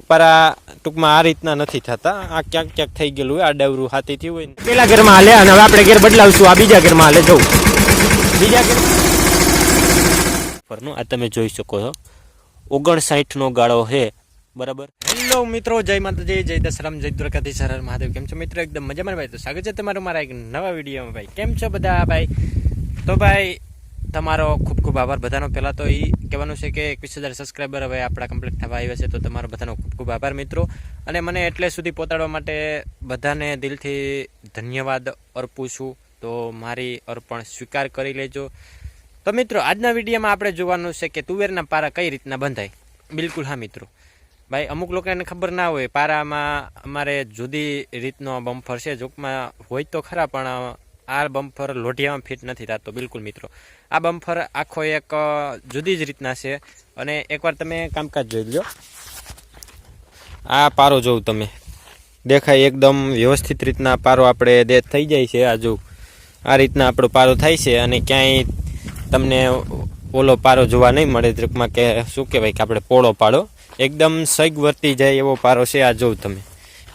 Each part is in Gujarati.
પારા ટૂંકમાં આ રીતના નથી થતા, આ ક્યાંક ક્યાંક થઈ ગયેલું હોય, આ ડાવરું હાથીથી હોય. પેલા ગેરમાં હાલે અને હવે આપણે ગેર બદલાવશું, આ બીજા ગેરમાં હાલે. જવું બીજા ગેર પરનું આ તમે જોઈ શકો છો 59નો ગાળો છે, બરાબર. હેલો મિત્રો, જય માતાજી, જય દશરામ, જય દ્વારકાધીશ, હર હર મહાદેવ. કેમ છો મિત્રો? એકદમ મજામાં ભાઈ. તો સ્વાગત છે તમારું મારા એક નવા વિડીયોમાં ભાઈ. કેમ છો બધા ભાઈ? તો ભાઈ તમારો ખૂબ ખૂબ આભાર બધાનો. પહેલાં તો એ કહેવાનું છે કે 21,000 સબસ્ક્રાઈબર હવે આપણા કમ્પ્લીટ થવા આવ્યા છે, તો તમારો બધાનો ખૂબ ખૂબ આભાર મિત્રો. અને મને એટલે સુધી પહોંચાડવા માટે બધાને દિલથી ધન્યવાદ અર્પું છું. તો મારી અર્પણ સ્વીકાર કરી લેજો. તો મિત્રો આજના વિડીયોમાં આપણે જોવાનું છે કે તુવેરના પારા કઈ રીતના બંધાય. બિલકુલ હા મિત્રો, ભાઈ અમુક લોકોને ખબર ના હોય, પારામાં અમારે જુદી રીતનો બમ્ફર છે. જોકમાં હોય તો ખરા, પણ આ બમ્ફર લોઢિયામાં ફિટ નથી થતો. બિલકુલ મિત્રો, આ બમ્ફર આખો એક જુદી જ રીતના છે. અને એકવાર તમે કામકાજ જોઈ લો. આ પારો જોઉં તમે દેખાય, એકદમ વ્યવસ્થિત રીતના પારો આપણે થઈ જાય છે. આ જો આ રીતના આપણો પારો થાય છે, અને ક્યાંય તમને ઓલો પારો જોવા નહીં મળે. ટ્રીકમાં કે શું કહેવાય કે આપણે પોળો પાડો, એકદમ સગ વર્તી જાય એવો પારો છે. આ જોઉં તમે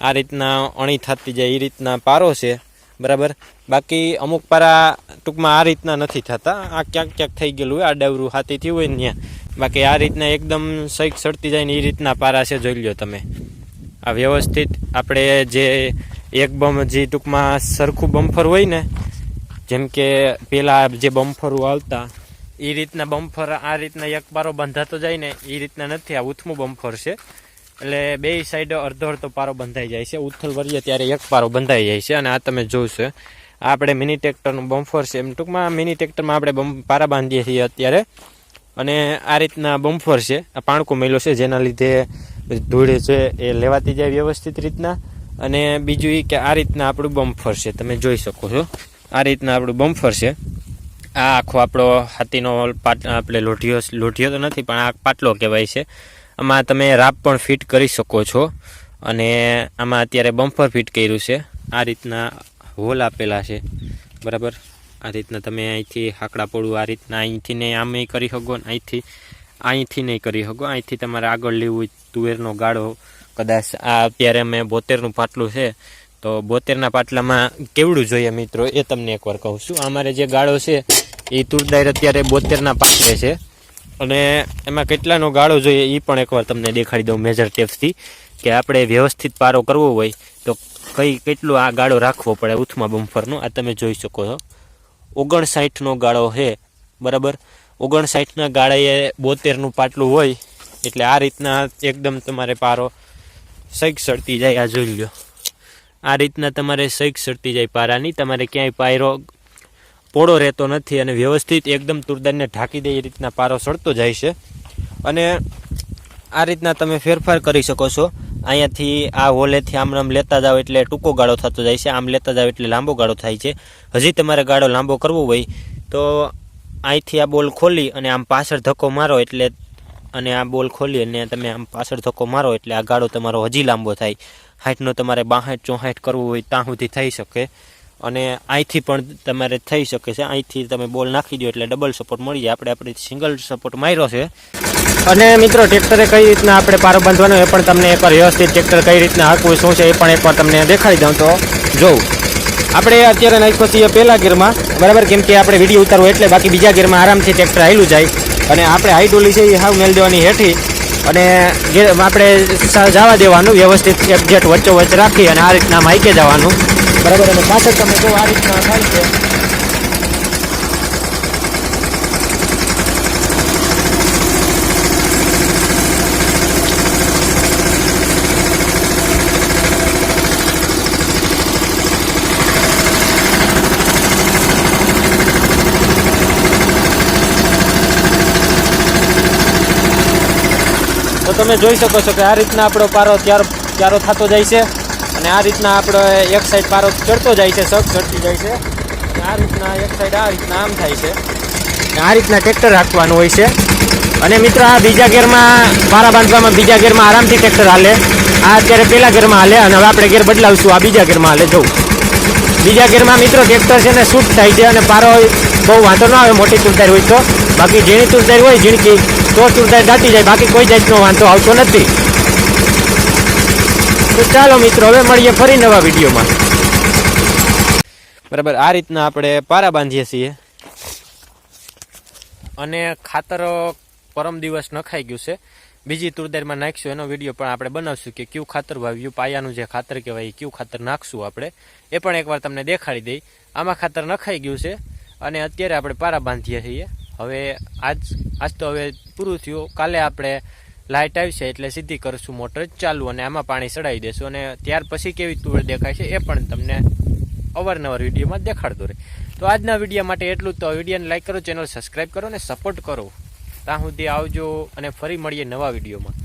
આ રીતના અણી થતી જાય એ રીતના પારો છે, બરાબર. બાકી અમુક પારા ટૂંકમાં આ રીતના નથી થતા, આ ક્યાંક ક્યાંક થઈ ગયેલું હોય, આ ડાવરું હાથીથી હોય ને ત્યાં. બાકી આ રીતના એકદમ સગ સડતી જાય ને એ રીતના પારા છે. જોઈ લો તમે આ વ્યવસ્થિત. આપણે જે એક જે ટૂંકમાં સરખું બમ્ફર હોય ને, જેમ કે પેલા જે બમ્ફરો આવતા એ રીતના બમ્ફર આ રીતના એક પારો બંધાતો જાય ને એ રીતના નથી. આ ઉથમું બમ્ફર છે, એટલે બે સાઈડ અડધો અડધો પારો બંધાઈ જાય છે. ઉથલ વળીએ ત્યારે એક પારો બંધાઈ જાય છે. અને આ તમે જોશો, આ આપણે મિની ટ્રેક્ટરનું બમ્ફર છે. એમ ટૂંકમાં મિની ટ્રેક્ટરમાં આપણે પારા બાંધીએ છીએ અત્યારે. અને આ રીતના બમ્ફર છે. આ પાણકો મેલો છે, જેના લીધે ધૂળ છે એ લેવાતી જાય વ્યવસ્થિત રીતના. અને બીજું એ કે આ રીતના આપણું બમ્ફર છે, તમે જોઈ શકો છો. આ રીતના આપણું બમ્ફર છે. આ આખો આપણો હાથીનો આપણે લોઢિયો તો નથી, પણ આ પાટલો કહેવાય છે. આમાં તમે રાપ પણ ફિટ કરી શકો છો. અને આમાં અત્યારે બમ્ફર ફિટ કર્યું છે. આ રીતના હોલ આપેલા છે, બરાબર. આ રીતના તમે અહીંથી હાકડા પોળું આ રીતના અહીંથી નહીં આમ કરી શકો, અહીંથી નહીં કરી શકો. અહીંથી તમારે આગળ લેવું હોય તુવેરનો ગાળો. કદાચ આ અત્યારે અમે 72નું પાટલું છે, તો 72ના પાટલામાં કેવડું જોઈએ મિત્રો એ તમને એકવાર કહું છું. અમારે જે ગાળો છે એ તુરદાર અત્યારે 72ના પાટલે છે. અને એમાં કેટલાનો ગાળો જોઈએ એ પણ એકવાર તમને દેખાડી દઉં મેજર ટેપ્સથી, કે આપણે વ્યવસ્થિત પારો કરવો હોય તો કેટલું આ ગાળો રાખવો પડે ઉથમા બમ્ફરનો. આ તમે જોઈ શકો છો 59નો ગાળો છે, બરાબર. 59ના ગાળાએ 72નું પાટલું હોય એટલે આ રીતના એકદમ તમારે પારો સગ સડતી જાય. આ જોઈ લો, આ રીતના તમારે સગ સડતી જાય પારાની. તમારે ક્યાંય પાયરો પોળો રહેતો નથી, અને વ્યવસ્થિત એકદમ તુરદારને ઢાંકી દે એ રીતના પારો સડતો જાય છે. અને આ રીતના તમે ફેરફાર કરી શકો છો. અહીંયાથી આ હોલેથી આમ લેતા જાઓ એટલે ટૂંકો ગાળો થતો જાય છે, આમ લેતા જાઓ એટલે લાંબો ગાળો થાય છે. હજી તમારે ગાળો લાંબો કરવો હોય તો અહીંથી આ બોલ ખોલી અને આમ પાછળ ધક્કો મારો એટલે, અને આ બોલ ખોલી અને તમે આમ પાછળ ધક્કો મારો એટલે આ ગાળો તમારો હજી લાંબો થાય. 60નો તમારે 62 64 કરવું હોય ત્યાં સુધી થઈ શકે. અને અહીંથી પણ તમારે થઈ શકે છે. અહીંથી તમે બોલ નાખી દો એટલે ડબલ સપોર્ટ મળી જાય. આપણે સિંગલ સપોર્ટ માર્યો છે. અને મિત્રો ટ્રેક્ટરે કઈ રીતના આપણે પારો બાંધવાનો એ પણ તમને એકવાર વ્યવસ્થિત ટ્રેક્ટર કઈ રીતના હાંકવું શું છે એ પણ એકવાર તમને દેખાડી દઉં. તો જોઉં આપણે અત્યારે નાખ્યો છીએ પહેલા ગેરમાં, બરાબર. કેમ કે આપણે વિડીયો ઉતારવો એટલે, બાકી બીજા ગેરમાં આરામથી ટ્રેક્ટર હાલ્યું જાય. અને આપણે હાઈડોલી છે એ હાવ મેળ દેવાની હેઠી, અને આપણે જવા દેવાનું વ્યવસ્થિત એક્ઝેક્ટ વચ્ચોવચ્ચ રાખી અને આ રીતના હાઈકે જવાનું, બરાબર. અને પાછળ તમે જો આ રીતના થાય છે. તો તમે જોઈ શકો છો કે આ રીતના આપણો પારો ત્યારો થતો જાય છે. અને આ રીતના આપણો એક સાઈડ પારો ચડતો જાય છે, સગ ચડતી જાય છે. અને આ રીતના એક સાઈડ આ રીતના આમ થાય છે. અને આ રીતના ટ્રેક્ટર રાખવાનું હોય છે. અને મિત્રો આ બીજા ગેરમાં પારા બાંધવામાં બીજા ગેરમાં આરામથી ટ્રેક્ટર હાલે. આ અત્યારે પહેલા ગેરમાં હાલે, અને હવે આપણે ગેર બદલાવશું, આ બીજા ગેરમાં હાલે. જવું બીજા ગેરમાં મિત્રો ટ્રેક્ટર છે ને શૂટ થાય છે, અને પારો બહુ વાંધો ન આવે મોટી તુરદાર હોય તો. બાકી ઝીણી તુરદાર હોય ઝીણકી તો તુરદાર દાટી જાય, બાકી કોઈ જાતનો વાંધો આવતો નથી. તો ચાલો મિત્રો હવે મળીએ ફરી નવા વિડીયોમાં. બરાબર, આ રીતના આપણે પારા બાંધીએ છીએ અને ખાતર પરમ દિવસ નખાઈ ગયું છે. બીજી તુરદારમાં નાખીશું, એનો વિડીયો પણ આપણે બનાવશું કે કયું ખાતર વાવ્યું, પાયાનું જે ખાતર કહેવાય એ કયું ખાતર નાખશું આપણે, એ પણ એકવાર તમને દેખાડી દઈ. આમાં ખાતર નખાઈ ગયું છે અને અત્યારે આપણે પારા બાંધીએ છીએ. હવે આજ તો હવે પૂરું થયું. કાલે આપણે લાઇટ આવશે એટલે સીધી કરશું મોટર ચાલુ અને આમાં પાણી ચડાવી દેશું અને ત્યાર પછી કેવી તુવેર દેખાય છે એ પણ તમને અવારનવાર વિડીયોમાં દેખાડતો રહે. તો આજના વિડીયો માટે એટલું જ. તો વિડીયોને લાઈક કરો, ચેનલ સબસ્ક્રાઈબ કરો અને સપોર્ટ કરો. ત્યાં સુધી આવજો અને ફરી મળીએ નવા વિડીયોમાં.